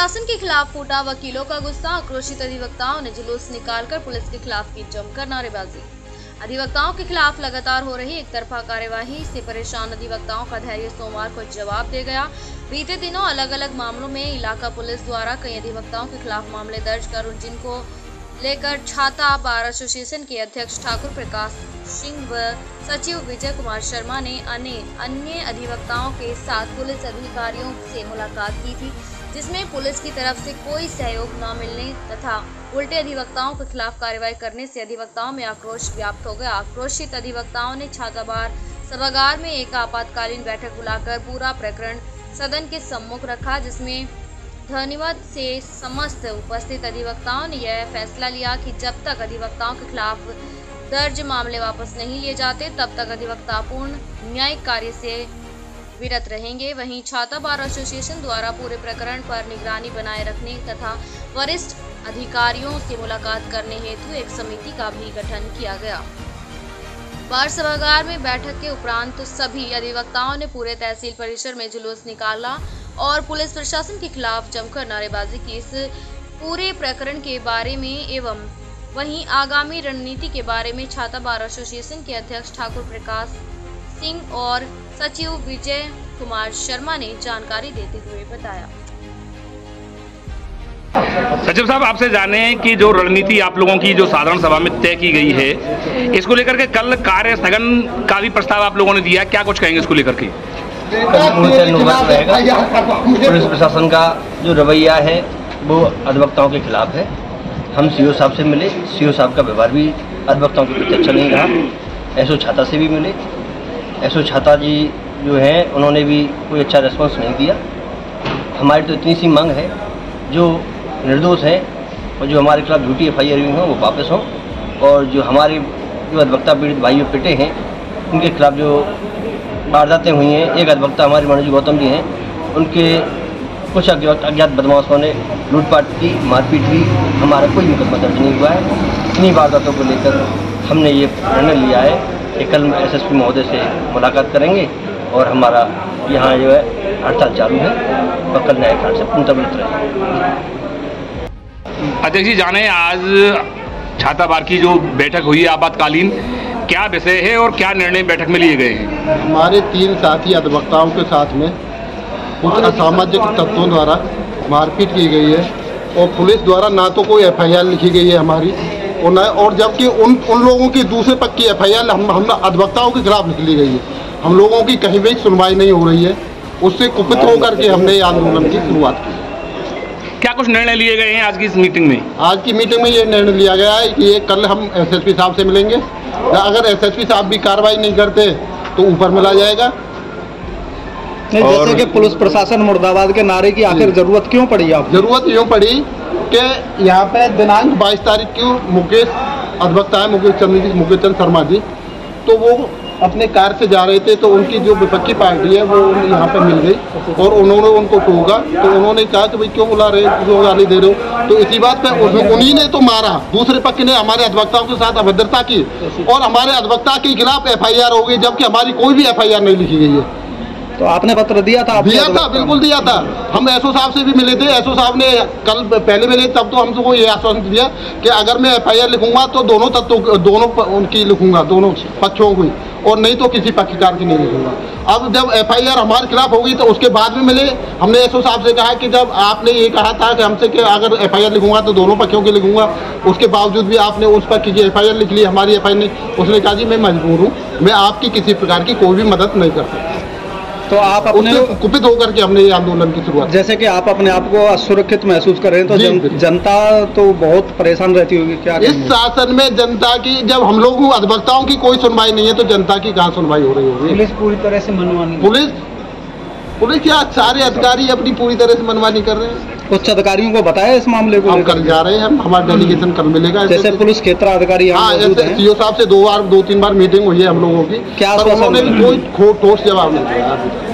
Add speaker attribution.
Speaker 1: प्रशासन के खिलाफ फूटा वकीलों का गुस्सा। आक्रोशित अधिवक्ताओं ने जुलूस निकालकर पुलिस के खिलाफ की जमकर नारेबाजी। अधिवक्ताओं के खिलाफ लगातार हो रही एक तरफा कार्यवाही से परेशान अधिवक्ताओं का धैर्य सोमवार को जवाब दे गया। बीते दिनों अलग अलग मामलों में इलाका पुलिस द्वारा कई अधिवक्ताओं के खिलाफ मामले दर्ज कर जिनको लेकर छाता बार एसोसिएशन के अध्यक्ष ठाकुर प्रकाश सिंह व सचिव विजय कुमार शर्मा ने अन्य अधिवक्ताओं के साथ पुलिस अधिकारियों से मुलाकात की थी, जिसमें पुलिस की तरफ से कोई सहयोग न मिलने तथा उल्टे अधिवक्ताओं के खिलाफ कार्रवाई करने से अधिवक्ताओं में आक्रोश व्याप्त हो गया। आक्रोशित अधिवक्ताओं ने छाताबार सभागार में एक आपातकालीन बैठक बुलाकर पूरा प्रकरण सदन के सम्मुख रखा, जिसमें ध्वनिमत से समस्त उपस्थित अधिवक्ताओं ने यह फैसला लिया कि जब तक अधिवक्ताओं के खिलाफ दर्ज मामले वापस नहीं लिए जाते तब तक अधिवक्ता पूर्ण न्यायिक कार्य से विरत रहेंगे। वहीं छाता बार एसोसिएशन द्वारा पूरे प्रकरण पर निगरानी बनाए रखने तथा वरिष्ठ अधिकारियों से मुलाकात करने हेतु एक समिति का भी गठन किया गया। बार सभागार में बैठक के उपरांत सभी अधिवक्ताओं ने पूरे तहसील परिसर में जुलूस निकाला और पुलिस प्रशासन के खिलाफ जमकर नारेबाजी की। इस पूरे प्रकरण के बारे में एवं वहीं आगामी रणनीति के बारे में छाता बार एसोसिएशन के अध्यक्ष ठाकुर प्रकाश सिंह और सचिव विजय कुमार शर्मा ने जानकारी देते हुए बताया।
Speaker 2: सचिव साहब, आपसे जाने कि जो रणनीति आप लोगों की जो साधारण सभा में तय की गई है, इसको लेकर के कल कार्य स्थगन का भी प्रस्ताव आप लोगों ने दिया, क्या कुछ कहेंगे इसको लेकर के?
Speaker 3: पुलिस प्रशासन का जो रवैया है वो अधिवक्ताओं के खिलाफ है। हम सीओ साहब से मिले, सीओ साहब का व्यवहार भी अधिवक्ताओं के प्रति अच्छा नहीं रहा। एसओ छाता से भी मिले, एसओ छाता जी जो हैं उन्होंने भी कोई अच्छा रिस्पॉन्स नहीं दिया। हमारी तो इतनी सी मांग है, जो निर्दोष हैं और जो हमारे खिलाफ झूठी एफआईआर हुई हों वो वापस हों, और जो हमारे जो अधिवक्ता पीड़ित भाइयों पिटे हैं उनके खिलाफ जो वारदातें हुई हैं, एक अधिवक्ता हमारे मनोज गौतम जी हैं, उनके कुछ अज्ञात बदमाशों ने लूटपाट की, मारपीट की, हमारा कोई मुकदमा दर्ज नहीं हुआ है। इन्हीं वारदातों को लेकर हमने ये निर्णय लिया है कि कल एसएसपी महोदय से मुलाकात करेंगे और हमारा यहाँ जो है हड़ताल चालू है और कल न्यायिक कार्य से पुनर्वित रहेंगे।
Speaker 2: अध्यक्ष जी, जाने आज छाता बार की जो बैठक हुई है आपातकालीन, क्या विषय है और क्या निर्णय बैठक में लिए गए हैं?
Speaker 4: हमारे 3 साथी अधिवक्ताओं के साथ में कुछ असामाजिक तत्वों द्वारा मारपीट की गई है और पुलिस द्वारा ना तो कोई एफआईआर लिखी गई है हमारी और जबकि उन लोगों की दूसरे पक्ष की एफआईआर हम अधिवक्ताओं के खिलाफ लिख ली गई है। हम लोगों की कहीं भी सुनवाई नहीं हो रही है। उससे कुपित होकर के हमने ये आंदोलन की शुरुआत की।
Speaker 2: क्या कुछ निर्णय लिए गए हैं आज की इस मीटिंग में?
Speaker 4: आज की मीटिंग में ये निर्णय लिया गया है कि ये कल हम एसएसपी साहब से मिलेंगे। अगर एसएसपी साहब भी कार्रवाई नहीं करते तो ऊपर मिला जाएगा।
Speaker 5: जैसे कि पुलिस प्रशासन मुर्दाबाद के नारे की आखिर जरूरत क्यों पड़ी? आप
Speaker 4: जरूरत यूँ पड़ी कि यहाँ पे दिनांक 22 तारीख को मुकेश अधिवक्ता है मुकेश चंद्र शर्मा जी, तो वो अपने कार से जा रहे थे तो उनकी जो विपक्षी पार्टी है वो यहाँ पे मिल गई और उन्होंने उनको टोका। तो उन्होंने कहा कि भाई क्यों बुला रहे हो, क्यों गाली दे रहे हो? तो इसी बात पे उन्हीं ने तो मारा। दूसरे पक्ष ने हमारे अधिवक्ताओं के साथ अभद्रता की और हमारे अधिवक्ता के खिलाफ एफआईआर हो गई, जबकि हमारी कोई भी एफआईआर नहीं लिखी गई है।
Speaker 5: तो आपने पत्र दिया था?
Speaker 4: दिया था, बिल्कुल दिया था। हम एसओ साहब से भी मिले थे। एसओ साहब ने कल पहले मिले, तब तो हमको ये आश्वासन दिया कि अगर मैं एफआईआर लिखूंगा तो दोनों उनकी लिखूंगा, दोनों पक्षों की, और नहीं तो किसी पक्षकार की नहीं लिखूंगा। अब जब एफआईआर हमारे खिलाफ होगी तो उसके बाद में मिले। हमने एसओ साहब से कहा कि जब आपने ये कहा था कि हमसे कि अगर एफआईआर लिखूंगा तो दोनों पक्षों की लिखूंगा, उसके बावजूद भी आपने उस पक्ष की एफआईआर लिख ली, हमारी एफआईआर नहीं। उसने कहा जी मैं मजबूर हूँ, मैं आपकी किसी प्रकार की कोई भी मदद नहीं कर सकता।
Speaker 5: तो आप अपने
Speaker 4: कुपित होकर के हमने ये आंदोलन की शुरुआत।
Speaker 5: जैसे कि आप अपने आप को असुरक्षित महसूस कर रहे हैं, तो जनता तो बहुत परेशान रहती होगी। क्या
Speaker 4: इस शासन में जनता की, जब हम लोग अधिवक्ताओं की कोई सुनवाई नहीं है तो जनता की कहाँ सुनवाई हो रही होगी?
Speaker 5: पुलिस पूरी तरह से मनमानी,
Speaker 4: पुलिस क्या सारे अधिकारी अपनी पूरी तरह से मनमानी कर रहे हैं।
Speaker 5: उच्च अधिकारियों को बताया इस मामले को?
Speaker 4: हम कल जा रहे हैं, हमारा डेलीगेशन कल मिलेगा।
Speaker 5: जैसे पुलिस क्षेत्राधिकारी
Speaker 4: सीओ साहब से 2-3 बार मीटिंग हुई है हम लोगों की, क्या उन्होंने भी कोई ठोस जवाब नहीं दिया।